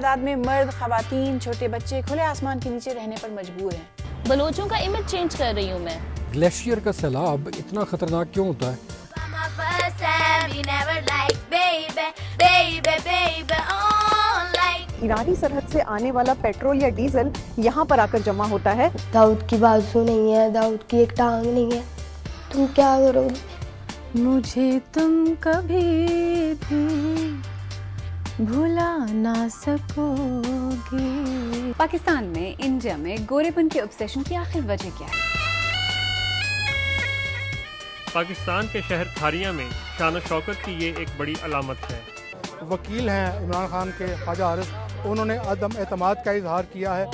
तादाद में मर्द, खवातीन, छोटे बच्चे खुले आसमान के नीचे रहने पर मजबूर हैं। बलोचों का इमेज चेंज कर रही हूँ मैं। ग्लेशियर का सैलाब इतना खतरनाक क्यों होता है? ईरानी सरहद से आने वाला पेट्रोल या डीजल यहाँ पर आकर जमा होता है। दाऊद की बाजू नहीं है, दाऊद की एक टांग नहीं है, तुम क्या करोगे? मुझे तुम कभी भी भुला ना सकोगे। पाकिस्तान में, इंडिया में गोरेपन के ऑब्सेशन की आखिर वजह क्या है? पाकिस्तान के शहर खारिया में शान और शौकत की ये एक बड़ी अलामत है। वकील हैं इमरान खान के ख्वाजा आरिफ, उन्होंने अदम एतमाद का इजहार किया है।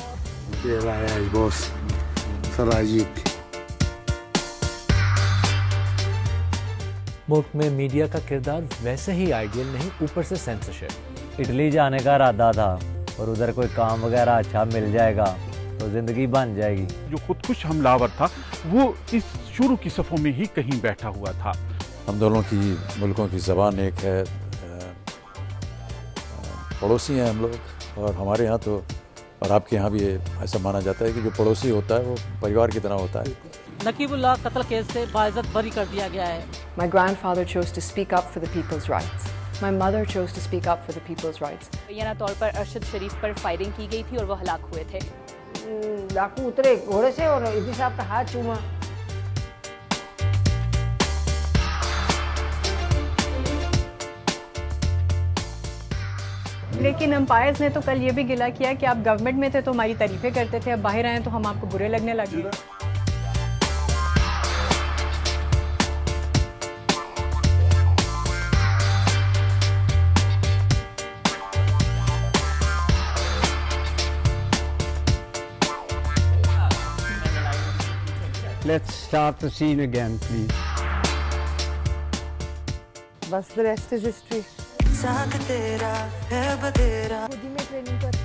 मुल्क में मीडिया का किरदार वैसे ही आइडियल नहीं, ऊपर से सेंसरशिप। इटली जाने का इरादा था और उधर कोई काम वगैरह अच्छा मिल जाएगा तो जिंदगी बन जाएगी। जो खुदकुश हमलावर था वो इस शुरू की सफ़ों में ही कहीं बैठा हुआ था। हम दोनों की मुल्कों की ज़बान एक है, पड़ोसी हैं हम लोग, और हमारे यहाँ तो और आपके यहाँ भी ऐसा माना जाता है कि जो पड़ोसी होता है वो परिवार की तरह होता है। नकीबुल्लाह कत्ल केस से बाइज्जत बरी कर दिया गया है। My grandfather chose to speak up for the people's rights. My mother chose to speak up for the people's rights. मुबैना तौर पर अरशद शरीफ पर फायरिंग की गई थी और वो हलाक हुए थे। डाकू उतरे घोड़े से और इसी साहब का हाथ चूमा। लेकिन अंपायर्स ने तो कल ये भी गिला किया कि आप गवर्नमेंट में थे तो हमारी तारीफें करते थे, अब बाहर आए तो हम आपको बुरे लगने लगे। Let's start the scene again, please. बस the rest is history. साथ तेरा है बतेरा। खुद ही में ट्रेनिंग कर